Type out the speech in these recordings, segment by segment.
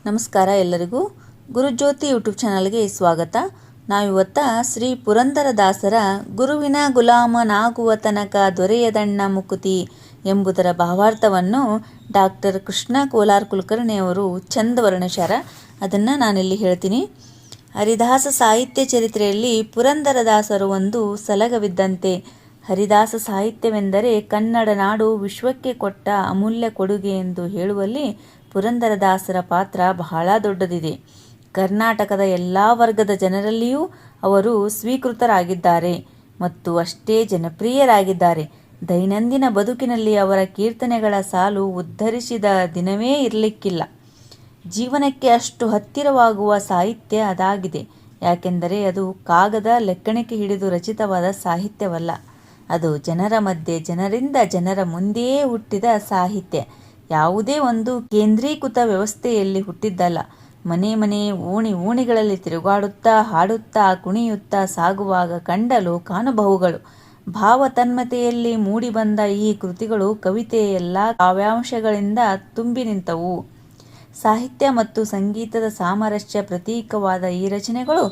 ನಮಸ್ಕಾರ ಎಲ್ಲರಿಗೂ. ಗುರುಜ್ಯೋತಿ ಯೂಟ್ಯೂಬ್ ಚಾನಲ್ಗೆ ಸ್ವಾಗತ. ನಾವಿವತ್ತ ಶ್ರೀ ಪುರಂದರದಾಸರ ಗುರುವಿನ ಗುಲಾಮನಾಗುವ ತನಕ ದೊರೆಯದಣ್ಣ ಮುಕುತಿ ಎಂಬುದರ ಭಾವಾರ್ಥವನ್ನು ಡಾಕ್ಟರ್ ಕೃಷ್ಣ ಕೋಲಾರ್ ಕುಲಕರ್ಣಿ ಅವರು ಚಂದ ವರ್ಣಿಸ್ಯಾರ. ಅದನ್ನು ನಾನಿಲ್ಲಿ ಹೇಳ್ತೀನಿ. ಹರಿದಾಸ ಸಾಹಿತ್ಯ ಚರಿತ್ರೆಯಲ್ಲಿ ಪುರಂದರದಾಸರು ಒಂದು ಸಲಗವಿದ್ದಂತೆ. ಹರಿದಾಸ ಸಾಹಿತ್ಯವೆಂದರೆ ಕನ್ನಡ ನಾಡು ವಿಶ್ವಕ್ಕೆ ಕೊಟ್ಟ ಅಮೂಲ್ಯ ಕೊಡುಗೆ ಎಂದು ಹೇಳುವಲ್ಲಿ ಪುರಂದರದಾಸರ ಪಾತ್ರ ಬಹಳ ದೊಡ್ಡದಿದೆ. ಕರ್ನಾಟಕದ ಎಲ್ಲ ವರ್ಗದ ಜನರಲ್ಲಿಯೂ ಅವರು ಸ್ವೀಕೃತರಾಗಿದ್ದಾರೆ ಮತ್ತು ಅಷ್ಟೇ ಜನಪ್ರಿಯರಾಗಿದ್ದಾರೆ. ದೈನಂದಿನ ಬದುಕಿನಲ್ಲಿ ಅವರ ಕೀರ್ತನೆಗಳ ಸಾಲು ಉದ್ಧರಿಸಿದ ದಿನವೇ ಇರಲಿಕ್ಕಿಲ್ಲ. ಜೀವನಕ್ಕೆ ಅಷ್ಟು ಹತ್ತಿರವಾಗುವ ಸಾಹಿತ್ಯ ಅದಾಗಿದೆ. ಯಾಕೆಂದರೆ ಅದು ಕಾಗದ ಲೆಕ್ಕಣಿಕೆ ಹಿಡಿದು ರಚಿತವಾದ ಸಾಹಿತ್ಯವಲ್ಲ. ಅದು ಜನರ ಮಧ್ಯೆ, ಜನರಿಂದ ಜನರ ಮುಂದೆಯೇ ಹುಟ್ಟಿದ ಸಾಹಿತ್ಯ. ಯಾವುದೇ ಒಂದು ಕೇಂದ್ರೀಕೃತ ವ್ಯವಸ್ಥೆಯಲ್ಲಿ ಹುಟ್ಟಿದ್ದಲ್ಲ. ಮನೆ ಮನೆ, ಓಣಿ ಓಣಿಗಳಲ್ಲಿ ತಿರುಗಾಡುತ್ತಾ, ಹಾಡುತ್ತಾ, ಕುಣಿಯುತ್ತಾ ಸಾಗುವಾಗ ಕಂಡ ಲೋಕಾನುಭವಗಳು. ಭಾವ ತನ್ಮತೆಯಲ್ಲಿ ಮೂಡಿಬಂದ ಈ ಕೃತಿಗಳು ಕವಿತೆಯ ಎಲ್ಲ ಕಾವ್ಯಾಂಶಗಳಿಂದ ತುಂಬಿ ನಿಂತವು. ಸಾಹಿತ್ಯ ಮತ್ತು ಸಂಗೀತದ ಸಾಮರಸ್ಯ ಪ್ರತೀಕವಾದ ಈ ರಚನೆಗಳು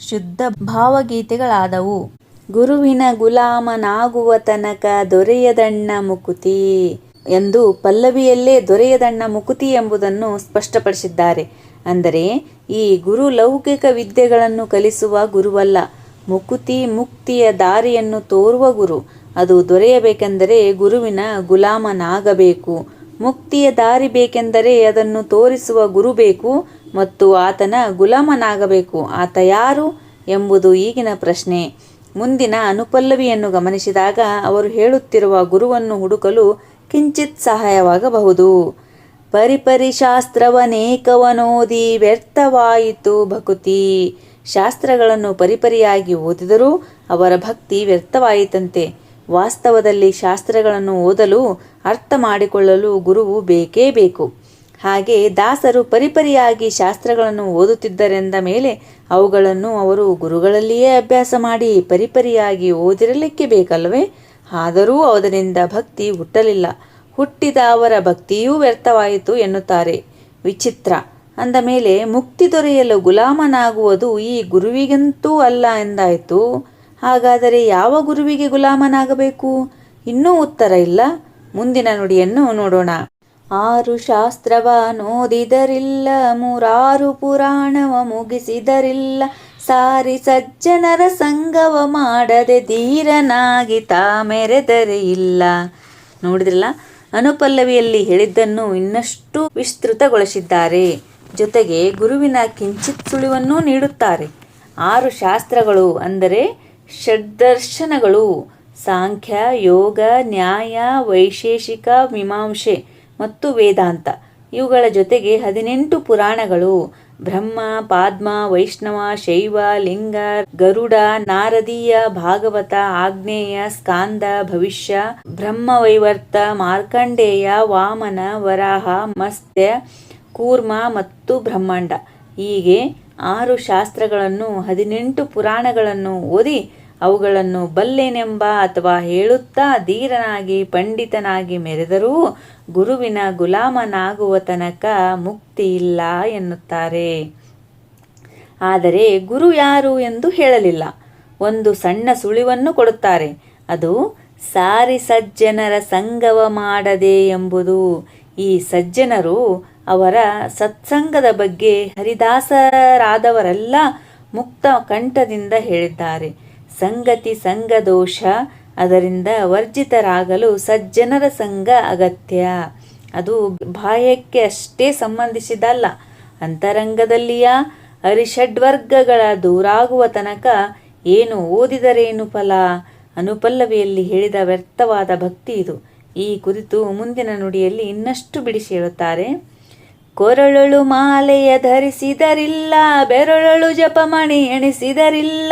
ಶುದ್ಧ ಭಾವಗೀತೆಗಳಾದವು. ಗುರುವಿನ ಗುಲಾಮನಾಗುವ ತನಕ ದೊರೆಯದಣ್ಣ ಮುಕುತಿ ಎಂದು ಪಲ್ಲವಿಯಲ್ಲೇ ದೊರೆಯದಣ್ಣ ಮುಕುತಿ ಎಂಬುದನ್ನು ಸ್ಪಷ್ಟಪಡಿಸಿದ್ದಾರೆ. ಅಂದರೆ ಈ ಗುರು ಲೌಕಿಕ ವಿದ್ಯೆಗಳನ್ನು ಕಲಿಸುವ ಗುರುವಲ್ಲ, ಮುಕುತಿ ಮುಕ್ತಿಯ ದಾರಿಯನ್ನು ತೋರುವ ಗುರು. ಅದು ದೊರೆಯಬೇಕೆಂದರೆ ಗುರುವಿನ ಗುಲಾಮನಾಗಬೇಕು. ಮುಕ್ತಿಯ ದಾರಿ ಬೇಕೆಂದರೆ ಅದನ್ನು ತೋರಿಸುವ ಗುರು ಬೇಕು ಮತ್ತು ಆತನ ಗುಲಾಮನಾಗಬೇಕು. ಆತ ಯಾರು ಎಂಬುದು ಈಗಿನ ಪ್ರಶ್ನೆ. ಮುಂದಿನ ಅನುಪಲ್ಲವಿಯನ್ನು ಗಮನಿಸಿದಾಗ ಅವರು ಹೇಳುತ್ತಿರುವ ಗುರುವನ್ನು ಹುಡುಕಲು ಕಿಂಚಿತ್ ಸಹಾಯವಾಗಬಹುದು. ಪರಿಪರಿ ಶಾಸ್ತ್ರವನೇಕವನೋದಿ ವ್ಯರ್ಥವಾಯಿತು ಭಕುತಿ. ಶಾಸ್ತ್ರಗಳನ್ನು ಪರಿಪರಿಯಾಗಿ ಓದಿದರೂ ಅವರ ಭಕ್ತಿ ವ್ಯರ್ಥವಾಯಿತಂತೆ. ವಾಸ್ತವದಲ್ಲಿ ಶಾಸ್ತ್ರಗಳನ್ನು ಓದಲು, ಅರ್ಥ ಮಾಡಿಕೊಳ್ಳಲು ಗುರುವು ಬೇಕೇ ಬೇಕು. ಹಾಗೆ ದಾಸರು ಪರಿಪರಿಯಾಗಿ ಶಾಸ್ತ್ರಗಳನ್ನು ಓದುತ್ತಿದ್ದರೆಂದ ಮೇಲೆ ಅವುಗಳನ್ನು ಅವರು ಗುರುಗಳಲ್ಲಿಯೇ ಅಭ್ಯಾಸ ಮಾಡಿ ಪರಿಪರಿಯಾಗಿ ಓದಿರಲಿಕ್ಕೆ ಬೇಕಲ್ಲವೇ? ಆದರೂ ಅದರಿಂದ ಭಕ್ತಿ ಹುಟ್ಟಲಿಲ್ಲ. ಹುಟ್ಟಿದ ಅವರ ಭಕ್ತಿಯೂ ವ್ಯರ್ಥವಾಯಿತು ಎನ್ನುತ್ತಾರೆ. ವಿಚಿತ್ರ. ಅಂದ ಮೇಲೆ ಮುಕ್ತಿ ದೊರೆಯಲು ಗುಲಾಮನಾಗುವುದು ಈ ಗುರುವಿಗಂತೂ ಅಲ್ಲ ಎಂದಾಯಿತು. ಹಾಗಾದರೆ ಯಾವ ಗುರುವಿಗೆ ಗುಲಾಮನಾಗಬೇಕು? ಇನ್ನೂ ಉತ್ತರ ಇಲ್ಲ. ಮುಂದಿನ ನುಡಿಯನ್ನು ನೋಡೋಣ. 6 ಶಾಸ್ತ್ರವ ನೋದಿದರಿಲ್ಲ, 3 ಪುರಾಣವ ಮುಗಿಸಿದರಿಲ್ಲ, ಸಾರಿ ಸಜ್ಜನರ ಸಂಗವ ಮಾಡದೆ ಧೀರನಾಗಿ ತಾ ಮೆರೆದರೆ ಇಲ್ಲ. ನೋಡಿದ್ರಲ್ಲ, ಅನುಪಲ್ಲವಿಯಲ್ಲಿ ಹೇಳಿದ್ದನ್ನು ಇನ್ನಷ್ಟು ವಿಸ್ತೃತಗೊಳಿಸಿದ್ದಾರೆ. ಜೊತೆಗೆ ಗುರುವಿನ ಕಿಂಚಿತ್ ಸುಳಿವನ್ನೂ ನೀಡುತ್ತಾರೆ. 6 ಶಾಸ್ತ್ರಗಳು ಅಂದರೆ ಷಡ್ದರ್ಶನಗಳು: ಸಾಂಖ್ಯ, ಯೋಗ, ನ್ಯಾಯ, ವೈಶೇಷಿಕ, ಮೀಮಾಂಸೆ ಮತ್ತು ವೇದಾಂತ. ಇವುಗಳ ಜೊತೆಗೆ 18 ಪುರಾಣಗಳು: ಬ್ರಹ್ಮ, ಪಾದ್ಮ, ವೈಷ್ಣವ, ಶೈವ, ಲಿಂಗ, ಗರುಡ, ನಾರದೀಯ, ಭಾಗವತ, ಆಗ್ನೇಯ, ಸ್ಕಾಂದ, ಭವಿಷ್ಯ, ಬ್ರಹ್ಮವೈವರ್ತ, ಮಾರ್ಕಂಡೇಯ, ವಾಮನ, ವರಾಹ, ಮತ್ಸ್ಯ, ಕೂರ್ಮ ಮತ್ತು ಬ್ರಹ್ಮಾಂಡ. ಹೀಗೆ 6 ಶಾಸ್ತ್ರಗಳನ್ನು, 18 ಪುರಾಣಗಳನ್ನು ಓದಿ ಅವುಗಳನ್ನು ಬಲ್ಲೆನೆಂಬ ಅಥವಾ ಹೇಳುತ್ತಾ ಧೀರನಾಗಿ ಪಂಡಿತನಾಗಿ ಮೆರೆದರೂ ಗುರುವಿನ ಗುಲಾಮನಾಗುವ ತನಕ ಮುಕ್ತಿ ಇಲ್ಲ ಎನ್ನುತ್ತಾರೆ. ಆದರೆ ಗುರು ಯಾರು ಎಂದು ಹೇಳಲಿಲ್ಲ. ಒಂದು ಸಣ್ಣ ಸುಳಿವನ್ನು ಕೊಡುತ್ತಾರೆ. ಅದು ಸಾರಿ ಸಜ್ಜನರ ಸಂಗವ ಮಾಡದೆ ಎಂಬುದು. ಈ ಸಜ್ಜನರು, ಅವರ ಸತ್ಸಂಗದ ಬಗ್ಗೆ ಹರಿದಾಸರಾದವರೆಲ್ಲ ಮುಕ್ತ ಕಂಠದಿಂದ ಹೇಳಿದ್ದಾರೆ. ಸಂಗತಿ ಸಂಗದೋಷ, ಅದರಿಂದ ವರ್ಜಿತರಾಗಲು ಸಜ್ಜನರ ಸಂಘ ಅಗತ್ಯ. ಅದು ಬಾಹ್ಯಕ್ಕೆ ಅಷ್ಟೇ ಸಂಬಂಧಿಸಿದಲ್ಲ, ಅಂತರಂಗದಲ್ಲಿಯ ಅರಿಷಡ್ವರ್ಗಗಳ ದೂರಾಗುವ ತನಕ ಏನು ಓದಿದರೇನು ಫಲ. ಅನುಪಲ್ಲವಿಯಲ್ಲಿ ಹೇಳಿದ ವ್ಯರ್ಥವಾದ ಭಕ್ತಿ ಇದು. ಈ ಕುರಿತು ಮುಂದಿನ ನುಡಿಯಲ್ಲಿ ಇನ್ನಷ್ಟು ಬಿಡಿಸಿ ಹೇಳುತ್ತಾರೆ. ಕೊರಳಳು ಮಾಲೆಯ ಧರಿಸಿದರಿಲ್ಲ, ಬೆರಳಳು ಜಪಮಣಿ ಎಣಿಸಿದರಿಲ್ಲ,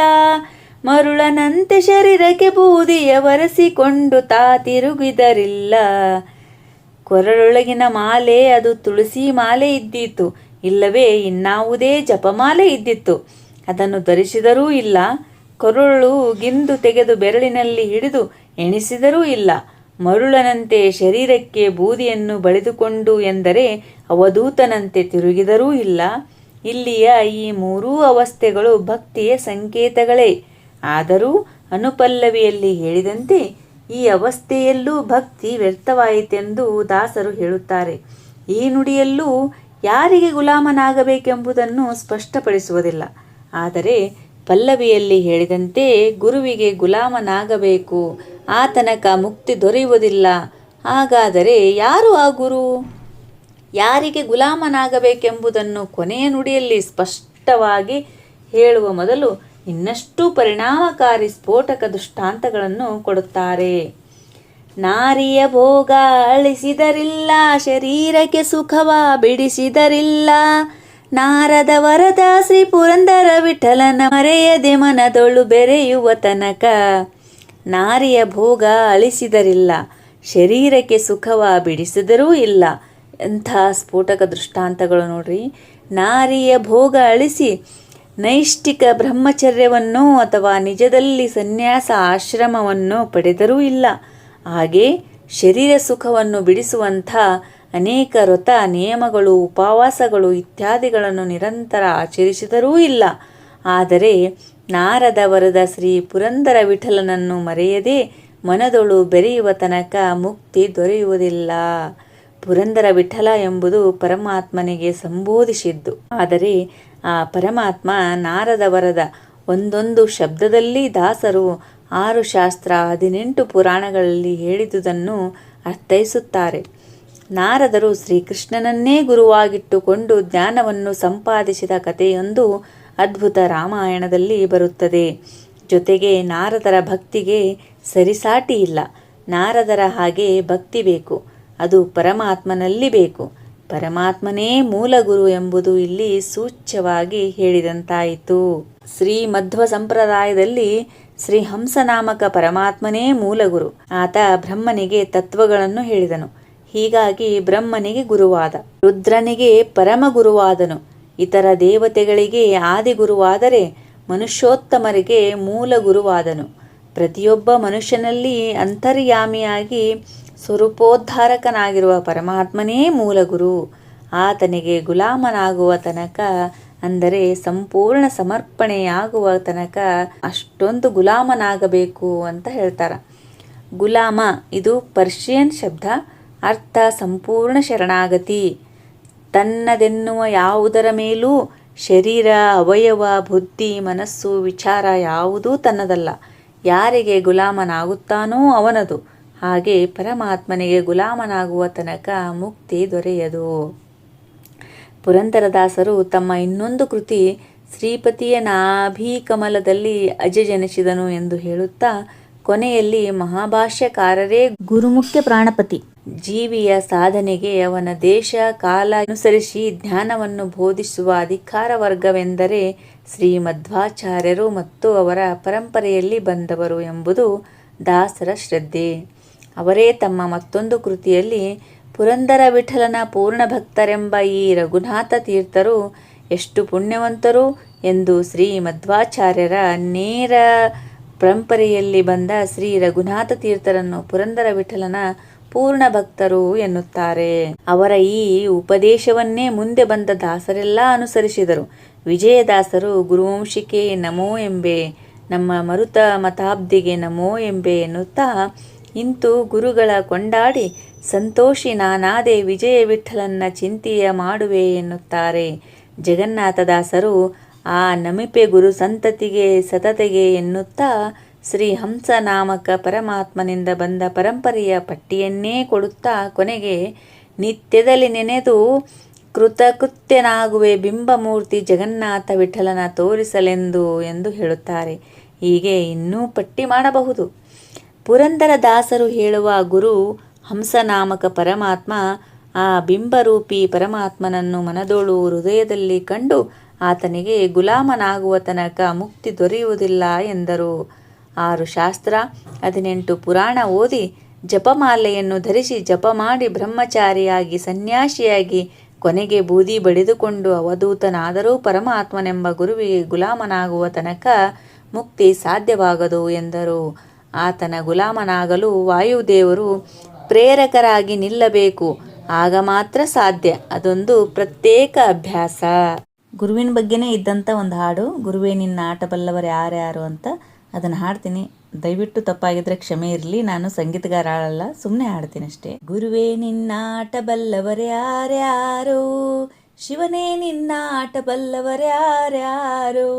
ಮರುಳನಂತೆ ಶರೀರಕ್ಕೆ ಬೂದಿಯ ಒರೆಸಿಕೊಂಡು ತಾ ತಿರುಗಿದರಿಲ್ಲ. ಕೊರಳೊಳಗಿನ ಮಾಲೆ ಅದು ತುಳಸಿ ಮಾಲೆ ಇದ್ದಿತು, ಇಲ್ಲವೇ ಇನ್ನಾವುದೇ ಜಪಮಾಲೆ ಇದ್ದಿತ್ತು. ಅದನ್ನು ಧರಿಸಿದರೂ ಇಲ್ಲ. ಕೊರಳು ಗಿಂದು ತೆಗೆದು ಬೆರಳಿನಲ್ಲಿ ಹಿಡಿದು ಎಣಿಸಿದರೂ ಇಲ್ಲ. ಮರುಳನಂತೆ ಶರೀರಕ್ಕೆ ಬೂದಿಯನ್ನು ಬಳಿದುಕೊಂಡು ಎಂದರೆ ಅವಧೂತನಂತೆ ತಿರುಗಿದರೂ ಇಲ್ಲ. ಇಲ್ಲಿಯ ಈ ಮೂರೂ ಅವಸ್ಥೆಗಳು ಭಕ್ತಿಯ ಸಂಕೇತಗಳೇ. ಆದರೂ ಅನುಪಲ್ಲವಿಯಲ್ಲಿ ಹೇಳಿದಂತೆ ಈ ಅವಸ್ಥೆಯಲ್ಲೂ ಭಕ್ತಿ ವ್ಯರ್ಥವಾಯಿತೆಂದು ದಾಸರು ಹೇಳುತ್ತಾರೆ. ಈ ನುಡಿಯಲ್ಲೂ ಯಾರಿಗೆ ಗುಲಾಮನಾಗಬೇಕೆಂಬುದನ್ನು ಸ್ಪಷ್ಟಪಡಿಸುವುದಿಲ್ಲ. ಆದರೆ ಪಲ್ಲವಿಯಲ್ಲಿ ಹೇಳಿದಂತೆ ಗುರುವಿಗೆ ಗುಲಾಮನಾಗಬೇಕು, ಆ ತನಕ ಮುಕ್ತಿ ದೊರೆಯುವುದಿಲ್ಲ. ಹಾಗಾದರೆ ಯಾರು ಆ ಗುರು? ಯಾರಿಗೆ ಗುಲಾಮನಾಗಬೇಕೆಂಬುದನ್ನು ಕೊನೆಯ ನುಡಿಯಲ್ಲಿ ಸ್ಪಷ್ಟವಾಗಿ ಹೇಳುವ ಮೊದಲು ಇನ್ನಷ್ಟು ಪರಿಣಾಮಕಾರಿ ಸ್ಫೋಟಕ ದೃಷ್ಟಾಂತಗಳನ್ನು ಕೊಡುತ್ತಾರೆ. ನಾರಿಯ ಭೋಗ ಅಳಿಸಿದರಿಲ್ಲ, ಶರೀರಕ್ಕೆ ಸುಖವ ಬಿಡಿಸಿದರಿಲ್ಲ. ನಾರದ ವರದ ಶ್ರೀ ಪುರಂದರ ವಿಠಲನ ಮರೆಯದೆ ಮನದೊಳು ಬೆರೆಯುವ ತನಕ. ನಾರಿಯ ಭೋಗ ಅಳಿಸಿದರಿಲ್ಲ, ಶರೀರಕ್ಕೆ ಸುಖವ ಬಿಡಿಸಿದರೂ ಇಲ್ಲ. ಎಂಥ ಸ್ಫೋಟಕ ದೃಷ್ಟಾಂತಗಳು ನೋಡ್ರಿ. ನಾರಿಯ ಭೋಗ ಅಳಿಸಿ ನೈಷ್ಠಿಕ ಬ್ರಹ್ಮಚರ್ಯವನ್ನು ಅಥವಾ ನಿಜದಲ್ಲಿ ಸನ್ಯಾಸ ಆಶ್ರಮವನ್ನು ಪಡೆದರೂ ಇಲ್ಲ. ಹಾಗೆ ಶರೀರ ಸುಖವನ್ನು ಬಿಡಿಸುವಂಥ ಅನೇಕ ವ್ರತ ನಿಯಮಗಳು, ಉಪವಾಸಗಳು ಇತ್ಯಾದಿಗಳನ್ನು ನಿರಂತರ ಆಚರಿಸಿದರೂ ಇಲ್ಲ. ಆದರೆ ನಾರದ ವರದ ಶ್ರೀ ಪುರಂದರ ವಿಠಲನನ್ನು ಮರೆಯದೆ ಮನದೊಳು ಬೆರೆಯುವ ತನಕ ಮುಕ್ತಿ ದೊರೆಯುವುದಿಲ್ಲ. ಪುರಂದರ ವಿಠಲ ಎಂಬುದು ಪರಮಾತ್ಮನಿಗೆ ಸಂಬೋಧಿಸಿದ್ದು. ಆದರೆ ಆ ಪರಮಾತ್ಮ ನಾರದ ವರದ ಒಂದೊಂದು ಶಬ್ದದಲ್ಲಿ ದಾಸರು 6 ಶಾಸ್ತ್ರ 18 ಪುರಾಣಗಳಲ್ಲಿ ಹೇಳಿದುದನ್ನು ಅರ್ಥೈಸುತ್ತಾರೆ. ನಾರದರು ಶ್ರೀಕೃಷ್ಣನನ್ನೇ ಗುರುವಾಗಿಟ್ಟುಕೊಂಡು ಜ್ಞಾನವನ್ನು ಸಂಪಾದಿಸಿದ ಕಥೆಯೊಂದು ಅದ್ಭುತ ರಾಮಾಯಣದಲ್ಲಿ ಬರುತ್ತದೆ. ಜೊತೆಗೆ ನಾರದರ ಭಕ್ತಿಗೆ ಸರಿಸಾಟಿ ಇಲ್ಲ. ನಾರದರ ಹಾಗೆ ಭಕ್ತಿ ಬೇಕು, ಅದು ಪರಮಾತ್ಮನಲ್ಲಿ ಬೇಕು. ಪರಮಾತ್ಮನೇ ಮೂಲ ಗುರು ಎಂಬುದು ಇಲ್ಲಿ ಸೂಚ್ಯವಾಗಿ ಹೇಳಿದಂತಾಯಿತು. ಶ್ರೀ ಮಧ್ವ ಸಂಪ್ರದಾಯದಲ್ಲಿ ಶ್ರೀ ಹಂಸನಾಮಕ ಪರಮಾತ್ಮನೇ ಮೂಲಗುರು. ಆತ ಬ್ರಹ್ಮನಿಗೆ ತತ್ವಗಳನ್ನು ಹೇಳಿದನು. ಹೀಗಾಗಿ ಬ್ರಹ್ಮನಿಗೆ ಗುರುವಾದ. ರುದ್ರನಿಗೆ ಪರಮ ಗುರುವಾದನು. ಇತರ ದೇವತೆಗಳಿಗೆ ಆದಿಗುರುವಾದರೆ ಮನುಷ್ಯೋತ್ತಮರಿಗೆ ಮೂಲ ಗುರುವಾದನು. ಪ್ರತಿಯೊಬ್ಬ ಮನುಷ್ಯನಲ್ಲಿ ಅಂತರ್ಯಾಮಿಯಾಗಿ ಸ್ವರೂಪೋದ್ಧಾರಕನಾಗಿರುವ ಪರಮಾತ್ಮನೇ ಮೂಲಗುರು. ಆತನಿಗೆ ಗುಲಾಮನಾಗುವ ತನಕ, ಅಂದರೆ ಸಂಪೂರ್ಣ ಸಮರ್ಪಣೆಯಾಗುವ ತನಕ ಅಷ್ಟೊಂದು ಗುಲಾಮನಾಗಬೇಕು ಅಂತ ಹೇಳ್ತಾರೆ. ಗುಲಾಮ ಇದು ಪರ್ಷಿಯನ್ ಶಬ್ದ. ಅರ್ಥ ಸಂಪೂರ್ಣ ಶರಣಾಗತಿ. ತನ್ನದೆನ್ನುವ ಯಾವುದರ ಮೇಲೂ ಶರೀರ, ಅವಯವ, ಬುದ್ಧಿ, ಮನಸ್ಸು, ವಿಚಾರ ಯಾವುದೂ ತನ್ನದಲ್ಲ. ಯಾರಿಗೆ ಗುಲಾಮನಾಗುತ್ತಾನೋ ಅವನದು. ಹಾಗೆ ಪರಮಾತ್ಮನಿಗೆ ಗುಲಾಮನಾಗುವ ತನಕ ಮುಕ್ತಿ ದೊರೆಯದು. ಪುರಂದರದಾಸರು ತಮ್ಮ ಇನ್ನೊಂದು ಕೃತಿ ಶ್ರೀಪತಿಯ ನಾಭಿಕಮಲದಲ್ಲಿ ಅಜ ಜನಿಸಿದನು ಎಂದು ಹೇಳುತ್ತಾ ಕೊನೆಯಲ್ಲಿ ಮಹಾಭಾಷ್ಯಕಾರರೇ ಗುರುಮುಖ್ಯ ಪ್ರಾಣಪತಿ. ಜೀವಿಯ ಸಾಧನೆಗೆ ಅವನ ದೇಶ ಕಾಲ ಅನುಸರಿಸಿ ಜ್ಞಾನವನ್ನು ಬೋಧಿಸುವ ಅಧಿಕಾರ ವರ್ಗವೆಂದರೆ ಶ್ರೀ ಮಧ್ವಾಚಾರ್ಯರು ಮತ್ತು ಅವರ ಪರಂಪರೆಯಲ್ಲಿ ಬಂದವರು ಎಂಬುದು ದಾಸರ ಶ್ರದ್ಧೆ. ಅವರೇ ತಮ್ಮ ಮತ್ತೊಂದು ಕೃತಿಯಲ್ಲಿ ಪುರಂದರ ವಿಠಲನ ಪೂರ್ಣ ಭಕ್ತರೆಂಬ ಈ ರಘುನಾಥ ತೀರ್ಥರು ಎಷ್ಟು ಪುಣ್ಯವಂತರು ಎಂದು ಶ್ರೀ ಮಧ್ವಾಚಾರ್ಯರ ನೇರ ಪರಂಪರೆಯಲ್ಲಿ ಬಂದ ಶ್ರೀ ರಘುನಾಥ ತೀರ್ಥರನ್ನು ಪುರಂದರ ವಿಠಲನ ಪೂರ್ಣ ಭಕ್ತರು ಎನ್ನುತ್ತಾರೆ. ಅವರ ಈ ಉಪದೇಶವನ್ನೇ ಮುಂದೆ ಬಂದ ದಾಸರೆಲ್ಲ ಅನುಸರಿಸಿದರು. ವಿಜಯದಾಸರು ಗುರುವಂಶಿಕೆ ನಮೋ ಎಂಬೆ, ನಮ್ಮ ಮರುತ ಮತಾಬ್ದಿಗೆ ನಮೋ ಎಂಬೆ ಎನ್ನುತ್ತಾ ಇಂತು ಗುರುಗಳ ಕೊಂಡಾಡಿ ಸಂತೋಷಿ ನಾನಾದೆ ವಿಜಯ ವಿಠಲನ್ನ ಚಿಂತೆಯ ಮಾಡುವೆ ಎನ್ನುತ್ತಾರೆ. ಜಗನ್ನಾಥದಾಸರು ಆ ನಮಿಪೆ ಗುರು ಸಂತತಿಗೆ ಸತತೆಗೆ ಎನ್ನುತ್ತಾ ಶ್ರೀ ಹಂಸನಾಮಕ ಪರಮಾತ್ಮನಿಂದ ಬಂದ ಪರಂಪರೆಯ ಪಟ್ಟಿಯನ್ನೇ ಕೊಡುತ್ತಾ ಕೊನೆಗೆ ನಿತ್ಯದಲ್ಲಿ ನೆನೆದು ಕೃತಕೃತ್ಯನಾಗುವೆ ಬಿಂಬಮೂರ್ತಿ ಜಗನ್ನಾಥ ವಿಠಲನ ತೋರಿಸಲೆಂದು ಎಂದು ಹೇಳುತ್ತಾರೆ. ಹೀಗೆ ಇನ್ನೂ ಪಟ್ಟಿ ಮಾಡಬಹುದು. ಪುರಂದರ ದಾಸರು ಹೇಳುವ ಗುರು ಹಂಸನಾಮಕ ಪರಮಾತ್ಮ ಆ ಬಿಂಬರೂಪಿ ಪರಮಾತ್ಮನನ್ನು ಮನದೋಳು ಹೃದಯದಲ್ಲಿ ಕಂಡು ಆತನಿಗೆ ಗುಲಾಮನಾಗುವ ತನಕ ಮುಕ್ತಿ ದೊರೆಯುವುದಿಲ್ಲ ಎಂದರು. 6 ಶಾಸ್ತ್ರ 18 ಪುರಾಣ ಓದಿ ಜಪಮಾಲೆಯನ್ನು ಧರಿಸಿ ಜಪ ಮಾಡಿ ಬ್ರಹ್ಮಚಾರಿಯಾಗಿ ಸನ್ಯಾಸಿಯಾಗಿ ಕೊನೆಗೆ ಬೂದಿ ಬಡಿದುಕೊಂಡು ಅವಧೂತನಾದರೂ ಪರಮಾತ್ಮನೆಂಬ ಗುರುವಿಗೆ ಗುಲಾಮನಾಗುವ ತನಕ ಮುಕ್ತಿ ಸಾಧ್ಯವಾಗದು ಎಂದರು. ಆತನ ಗುಲಾಮನಾಗಲು ವಾಯುದೇವರು ಪ್ರೇರಕರಾಗಿ ನಿಲ್ಲಬೇಕು. ಆಗ ಮಾತ್ರ ಸಾಧ್ಯ. ಅದೊಂದು ಪ್ರತ್ಯೇಕ ಅಭ್ಯಾಸ. ಗುರುವಿನ ಬಗ್ಗೆನೇ ಇದ್ದಂಥ ಒಂದು ಹಾಡು, ಗುರುವೇ ನಿನ್ನ ಆಟ ಬಲ್ಲವರು ಯಾರ್ಯಾರು ಅಂತ. ಅದನ್ನು ಹಾಡ್ತೀನಿ. ದಯವಿಟ್ಟು ತಪ್ಪಾಗಿದ್ರೆ ಕ್ಷಮೆ ಇರಲಿ. ನಾನು ಸಂಗೀತಗಾರ ಅಲ್ಲ, ಸುಮ್ಮನೆ ಹಾಡ್ತೀನಿ ಅಷ್ಟೇ. ಗುರುವೇ ನಿನ್ನ ಆಟ ಬಲ್ಲವರ್ಯಾರ್ಯಾರೋ, ಶಿವನೇ ನಿನ್ನ ಆಟ ಬಲ್ಲವರ್ಯಾರ್ಯಾರೋ.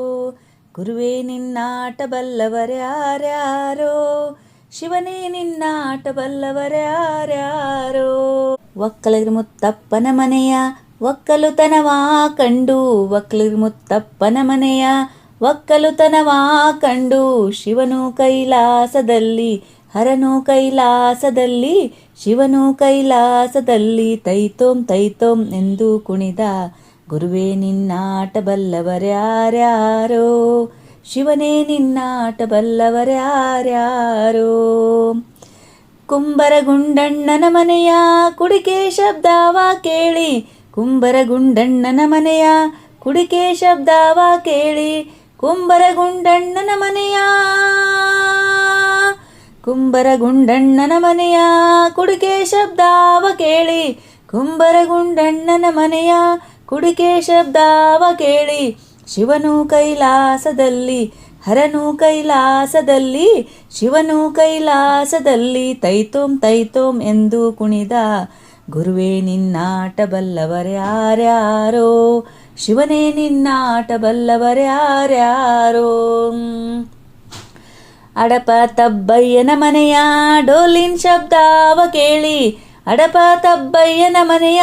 ಗುರುವೇ ನಿನ್ನ ಆಟ ಬಲ್ಲವರ್ಯಾರ್ಯಾರೋ, ಶಿವನೇ ನಿನ್ನ ಆಟ ಬಲ್ಲವರ್ಯಾರ್ಯಾರೋ. ಒಕ್ಕಲಿಗ ಮುತ್ತಪ್ಪನ ಮನೆಯ ಒಕ್ಕಲುತನವಾ ಕಂಡು, ಒಕ್ಕಲಿಗ ಮುತ್ತಪ್ಪನ ಮನೆಯ ಒಕ್ಕಲುತನವಾ ಕಂಡು, ಶಿವನು ಕೈಲಾಸದಲ್ಲಿ ಹರನು ಕೈಲಾಸದಲ್ಲಿ, ಶಿವನು ಕೈಲಾಸದಲ್ಲಿ ತೈತೋಂ ತೈತೋಂ ಎಂದು ಕುಣಿದ. ಗುರುವೇ ನಿನ್ನಾಟ ಬಲ್ಲವರ್ಯಾರ್ಯಾರೋ, ಶಿವನೇ ನಿನ್ನಾಟ ಬಲ್ಲವರ್ಯಾರ್ಯಾರೋ. ಕುಂಬರಗುಂಡಣ್ಣನ ಮನೆಯ ಕುಡಿಕೆ ಶಬ್ದವ ಕೇಳಿ, ಕುಂಬರಗುಂಡಣ್ಣನ ಮನೆಯ ಕುಡಿಕೆ ಶಬ್ದವ ಕೇಳಿ, ಕುಂಬರಗುಂಡಣ್ಣನ ಮನೆಯ ಕುಂಬರಗುಂಡಣ್ಣನ ಮನೆಯ ಕುಡಿಕೆ ಶಬ್ದವ ಕೇಳಿ, ಕುಂಬರಗುಂಡಣ್ಣನ ಮನೆಯ ಕುಡಿಕೆ ಶಬ್ದವ ಕೇಳಿ, ಶಿವನು ಕೈಲಾಸದಲ್ಲಿ ಹರನು ಕೈಲಾಸದಲ್ಲಿ, ಶಿವನು ಕೈಲಾಸದಲ್ಲಿ ತೈತೋಂ ತೈತೋಂ ಎಂದು ಕುಣಿದ. ಗುರುವೇ ನಿನ್ನಾಟ ಬಲ್ಲವರ್ಯಾರ್ಯಾರೋ, ಶಿವನೇ ನಿನ್ನಾಟ ಬಲ್ಲವರ್ಯಾರ್ಯಾರೋ. ಅಡಪ ತಬ್ಬಯ್ಯನ ಮನೆಯ ಡೋಲಿನ ಶಬ್ದವ ಕೇಳಿ, ಅಡಪ ತಬ್ಬಯ್ಯನ ಮನೆಯ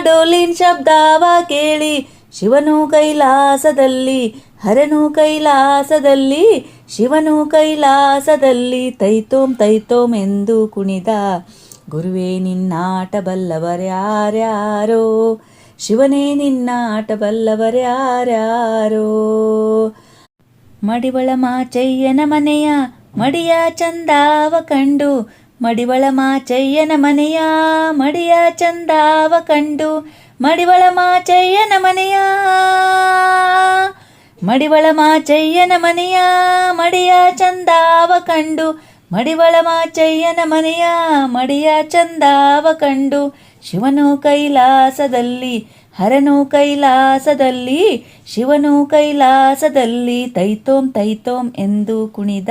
ಡೋಲಿನ ಶಬ್ದವ ಕೇಳಿ, ಶಿವನು ಕೈಲಾಸದಲ್ಲಿ ಹರನು ಕೈಲಾಸದಲ್ಲಿ, ಶಿವನು ಕೈಲಾಸದಲ್ಲಿ ತೈತೋಂ ತೈತೋಂ ಎಂದು ಕುಣಿದ. ಗುರುವೇ ನಿನ್ನಾಟ ಬಲ್ಲವರ್ಯಾರ್ಯಾರೋ, ಶಿವನೇ ನಿನ್ನಾಟ ಬಲ್ಲವರ್ಯಾರ್ಯಾರೋ. ಮಡಿವಳ ಮಾಚಯ್ಯನ ಮನೆಯ ಮಡಿಯ ಚಂದಾವ ಕಂಡು, ಮಡಿವಳ ಮಾಚಯ್ಯನ ಮನೆಯ ಮಡಿಯ ಚಂದಾವ ಕಂಡು, ಮಡಿವಳ ಮಾಚಯ್ಯನ ಮನೆಯ ಮಡಿವಳ ಮಾಚಯ್ಯನ ಮನೆಯ ಮಡಿಯ ಚಂದಾವ ಕಂಡು, ಮಡಿವಳ ಮಾಚಯ್ಯನ ಮನೆಯ ಮಡಿಯ ಚಂದಾವ ಕಂಡು, ಶಿವನು ಕೈಲಾಸದಲ್ಲಿ ಹರನು ಕೈಲಾಸದಲ್ಲಿ, ಶಿವನು ಕೈಲಾಸದಲ್ಲಿ ತೈತೋಂ ತೈತೋಂ ಎಂದು ಕುಣಿದ.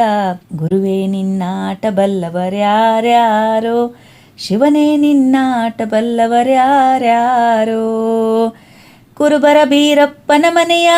ಗುರುವೇ ನಿನ್ನಾಟ ಬಲ್ಲವರ್ಯಾರ್ಯಾರೋ, ಶಿವನೇ ನಿನ್ನಾಟ ಬಲ್ಲವರ್ಯಾರ್ಯಾರೋ. ಕುರುಬರ ಬೀರಪ್ಪನ ಮನೆಯ